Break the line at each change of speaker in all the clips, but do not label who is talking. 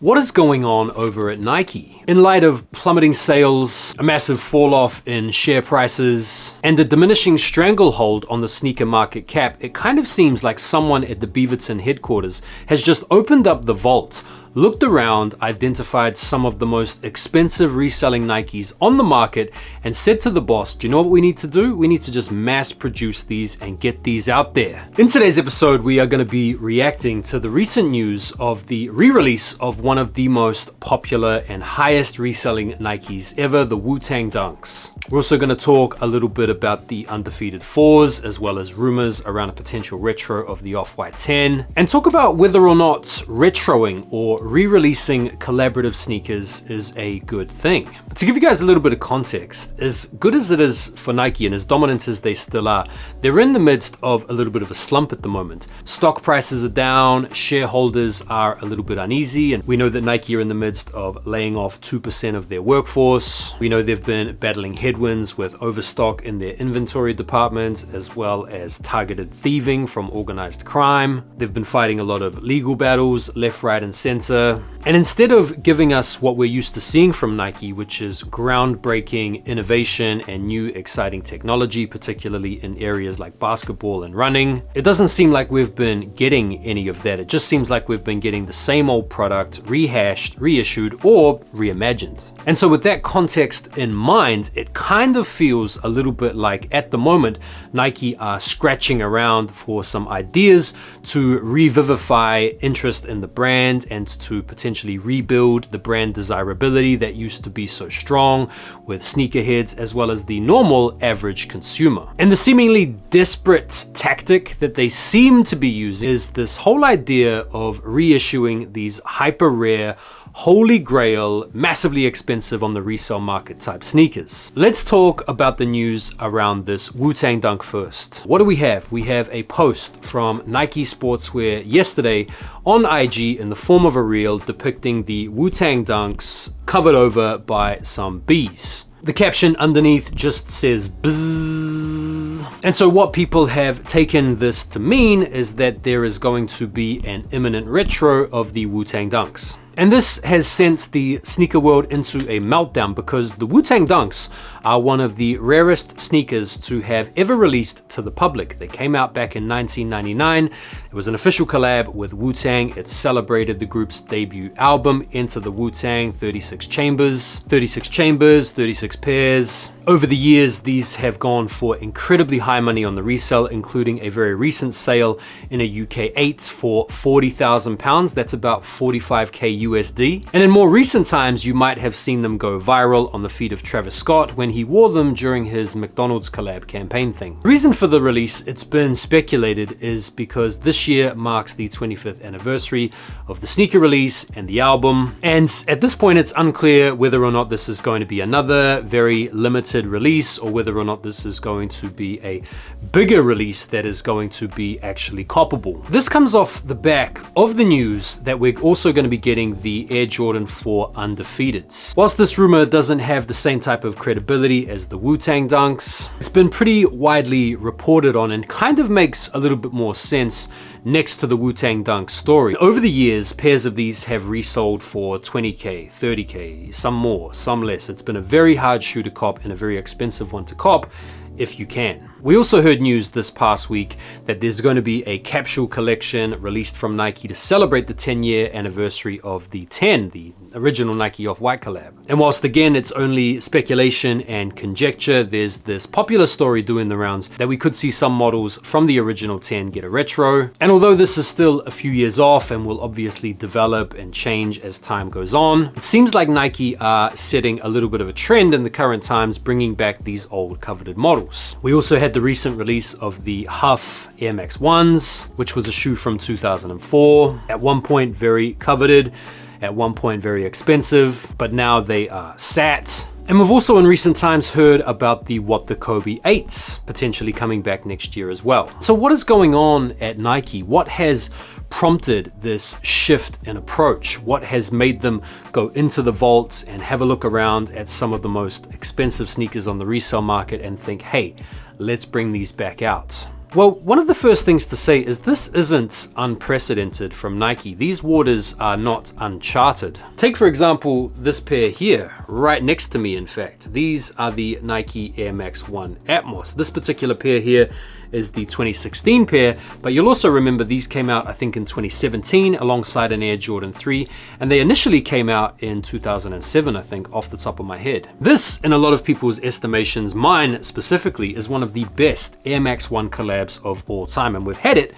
What is going on over at Nike? In light of plummeting sales, a massive fall off in share prices, and a diminishing stranglehold on the sneaker market cap, it kind of seems like someone at the Beaverton headquarters has just opened up the vault, looked around, identified some of the most expensive reselling Nikes on the market, and said to the boss, do you know what we need to do? We need to just mass produce these and get these out there. In today's episode, we are going to be reacting to the recent news of the re-release of one of the most popular and highest reselling Nikes ever, the Wu-Tang Dunks. We're also going to talk a little bit about the undefeated 4s, as well as rumors around a potential retro of the Off-White 10, and talk about whether or not retroing or re-releasing collaborative sneakers is a good thing. But to give you guys a little bit of context, as good as it is for Nike and as dominant as they still are, they're in the midst of a little bit of a slump at the moment. Stock prices are down, shareholders are a little bit uneasy, and we know that Nike are in the midst of laying off 2% of their workforce. We know they've been battling headwinds with overstock in their inventory department, as well as targeted thieving from organized crime. They've been fighting a lot of legal battles left, right, and center. And instead of giving us what we're used to seeing from Nike, which is groundbreaking innovation and new exciting technology, particularly in areas like basketball and running, it doesn't seem like we've been getting any of that. It just seems like we've been getting the same old product rehashed, reissued, or reimagined. And so with that context in mind, it kind of feels a little bit like at the moment, Nike are scratching around for some ideas to revivify interest in the brand and to potentially rebuild the brand desirability that used to be so strong with sneakerheads as well as the normal average consumer. And the seemingly desperate tactic that they seem to be using is this whole idea of reissuing these hyper rare, holy grail, massively expensive on the resale market type sneakers. Let's talk about the news around this Wu-Tang Dunk first. What do we have? We have a post from Nike Sportswear yesterday on IG in the form of a reel depicting the Wu-Tang Dunks covered over by some bees. The caption underneath just says bzzz. And so what people have taken this to mean is that there is going to be an imminent retro of the Wu-Tang Dunks. And this has sent the sneaker world into a meltdown because the Wu-Tang Dunks are one of the rarest sneakers to have ever released to the public. They came out back in 1999. It was an official collab with Wu-Tang. It celebrated the group's debut album, Enter the Wu-Tang, 36 chambers, 36 pairs. Over the years, these have gone for incredibly high money on the resale, including a very recent sale in a UK 8 for £40,000. That's about 45k USD. And in more recent times, you might have seen them go viral on the feed of Travis Scott when he wore them during his McDonald's collab campaign thing. The reason for the release, it's been speculated, is because this year marks the 25th anniversary of the sneaker release and the album. And at this point, it's unclear whether or not this is going to be another very limited release or whether or not this is going to be a bigger release that is going to be actually coppable. This comes off the back of the news that we're also going to be getting the Air Jordan 4 Undefeateds. Whilst this rumor doesn't have the same type of credibility as the Wu-Tang Dunks, it's been pretty widely reported on and kind of makes a little bit more sense next to the Wu-Tang Dunk story. Over the years, pairs of these have resold for 20k, 30k, some more, some less. It's been a very hard shoe to cop and a very expensive one to cop if you can. We also heard news this past week that there's going to be a capsule collection released from Nike to celebrate the 10-year anniversary of the 10, the original Nike Off-White collab. And whilst again it's only speculation and conjecture, there's this popular story doing the rounds that we could see some models from the original 10 get a retro. And although this is still a few years off and will obviously develop and change as time goes on, it seems like Nike are setting a little bit of a trend in the current times, bringing back these old coveted models. We also had the recent release of the Huff Air Max 1s, which was a shoe from 2004. At one point very coveted, at one point very expensive, but now they are sat. And we've also in recent times heard about the What the Kobe 8s potentially coming back next year as well. So what is going on at Nike? What has prompted this shift in approach? What has made them go into the vault and have a look around at some of the most expensive sneakers on the resale market and think, hey, let's bring these back out? Well, one of the first things to say is this isn't unprecedented from Nike. These waters are not uncharted. Take, for example, this pair here, right next to me, in fact. These are the Nike Air Max 1 Atmos. This particular pair here is the 2016 pair, but you'll also remember these came out, I think, in 2017 alongside an Air Jordan 3, and they initially came out in 2007, I think, off the top of my head. This, in a lot of people's estimations, mine specifically, is one of the best Air Max 1 collabs of all time, and we've had it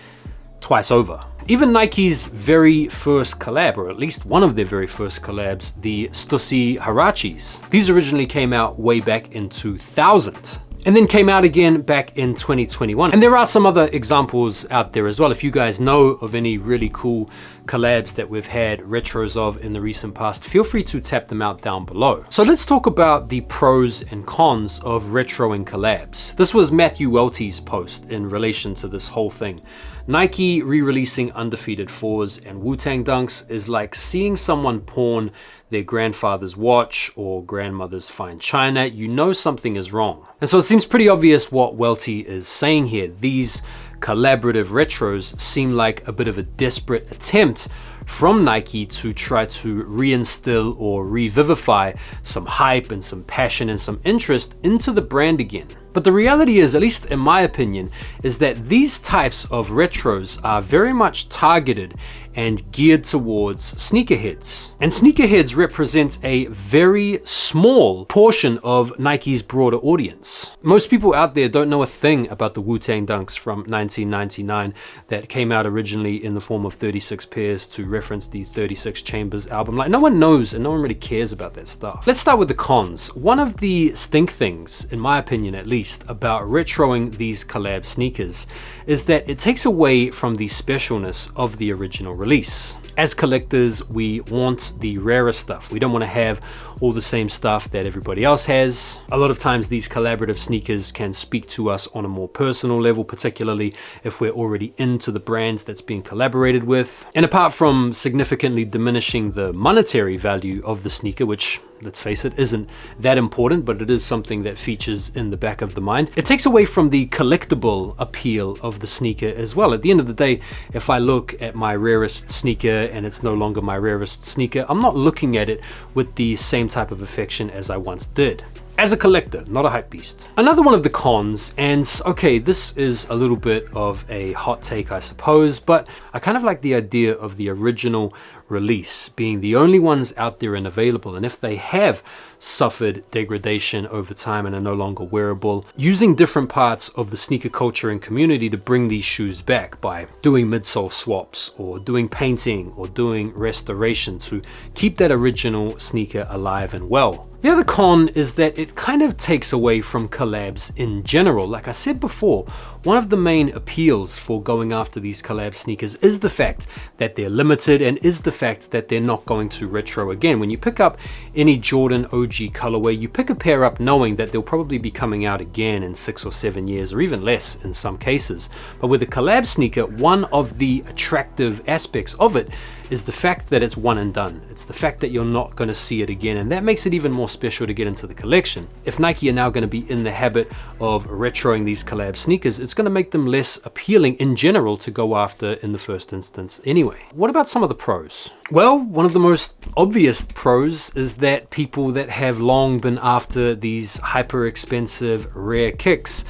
twice over. Even Nike's very first collab, or at least one of their very first collabs, the Stussy Huaraches. These originally came out way back in 2000. And then came out again back in 2021. And there are some other examples out there as well. If you guys know of any really cool collabs that we've had retros of in the recent past, feel free to tap them out down below. So let's talk about the pros and cons of retroing collabs. This was Matthew Welty's post in relation to this whole thing. Nike re-releasing Undefeated 4s and Wu-Tang Dunks is like seeing someone pawn their grandfather's watch or grandmother's fine china. You know something is wrong. And so it seems pretty obvious what Welty is saying here. These collaborative retros seem like a bit of a desperate attempt from Nike to try to reinstill or revivify some hype and some passion and some interest into the brand again. But the reality is, at least in my opinion, is that these types of retros are very much targeted and geared towards sneakerheads. And sneakerheads represent a very small portion of Nike's broader audience. Most people out there don't know a thing about the Wu-Tang Dunks from 1999 that came out originally in the form of 36 pairs to reference the 36 Chambers album. Like, no one knows and no one really cares about that stuff. Let's start with the cons. One of the stink things, in my opinion at least, about retroing these collab sneakers is that it takes away from the specialness of the original release. As collectors, we want the rarest stuff. We don't want to have all the same stuff that everybody else has. A lot of times these collaborative sneakers can speak to us on a more personal level, particularly if we're already into the brands that's being collaborated with. And apart from significantly diminishing the monetary value of the sneaker, which, let's face it, isn't that important, but it is something that features in the back of the mind, it takes away from the collectible appeal of the sneaker as well. At the end of the day, if I look at my rarest sneaker and it's no longer my rarest sneaker, I'm not looking at it with the same type of affection as I once did. As a collector, not a hype beast. Another one of the cons, and okay, this is a little bit of a hot take, I suppose, but I kind of like the idea of the original release being the only ones out there and available, and if they have suffered degradation over time and are no longer wearable, using different parts of the sneaker culture and community to bring these shoes back by doing midsole swaps or doing painting or doing restoration to keep that original sneaker alive and well. The other con is that it kind of takes away from collabs in general. Like I said before, one of the main appeals for going after these collab sneakers is the fact that they're limited and is the fact that they're not going to retro again. When you pick up any Jordan OG colorway, you pick a pair up knowing that they'll probably be coming out again in 6 or 7 years, or even less in some cases. But with a collab sneaker, one of the attractive aspects of it is the fact that it's one and done. It's the fact that you're not going to see it again, and that makes it even more special to get into the collection. If Nike are now going to be in the habit of retroing these collab sneakers, it's going to make them less appealing in general to go after in the first instance anyway. What about some of the pros? Well, one of the most obvious pros is that people that have long been after these hyper expensive rare kicks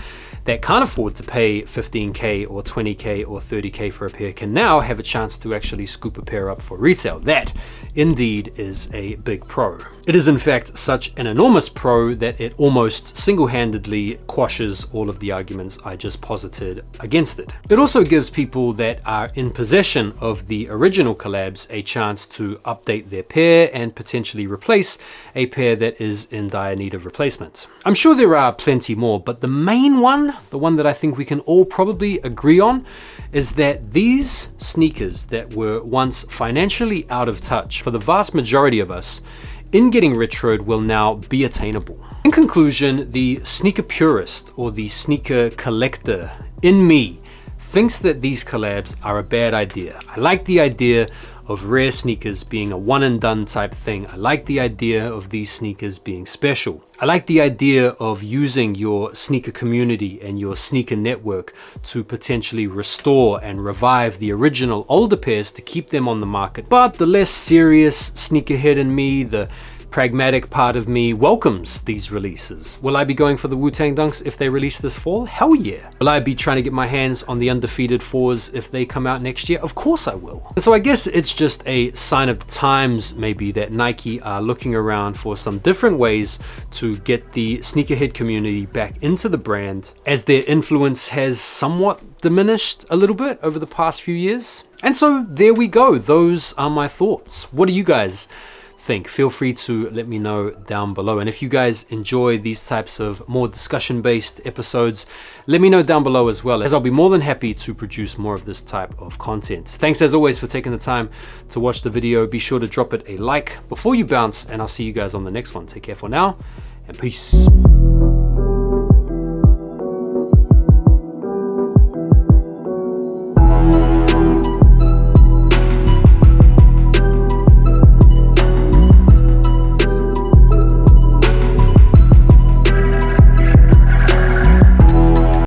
that can't afford to pay 15K or 20K or 30K for a pair can now have a chance to actually scoop a pair up for retail. That indeed is a big pro. It is in fact such an enormous pro that it almost single-handedly quashes all of the arguments I just posited against it. It also gives people that are in possession of the original collabs a chance to update their pair and potentially replace a pair that is in dire need of replacement. I'm sure there are plenty more, but the main one, the one that I think we can all probably agree on, is that these sneakers that were once financially out of touch for the vast majority of us in getting retroed will now be attainable. In conclusion, the sneaker purist or the sneaker collector in me thinks that these collabs are a bad idea. I like the idea of rare sneakers being a one and done type thing. I like the idea of these sneakers being special. I like the idea of using your sneaker community and your sneaker network to potentially restore and revive the original older pairs to keep them on the market. But the less serious sneakerhead in me, the pragmatic part of me, welcomes these releases. Will I be going for the Wu-Tang Dunks if they release this fall? Hell yeah. Will I be trying to get my hands on the undefeated 4s if they come out next year? Of course I will. And so I guess it's just a sign of the times maybe that Nike are looking around for some different ways to get the sneakerhead community back into the brand, as their influence has somewhat diminished a little bit over the past few years. And so there we go. Those are my thoughts. What do you guys think? Feel free to let me know down below. And if you guys enjoy these types of more discussion-based episodes, let me know down below as well, as I'll be more than happy to produce more of this type of content. Thanks as always for taking the time to watch the video. Be sure to drop it a like before you bounce, and I'll see you guys on the next one. Take care for now, and peace.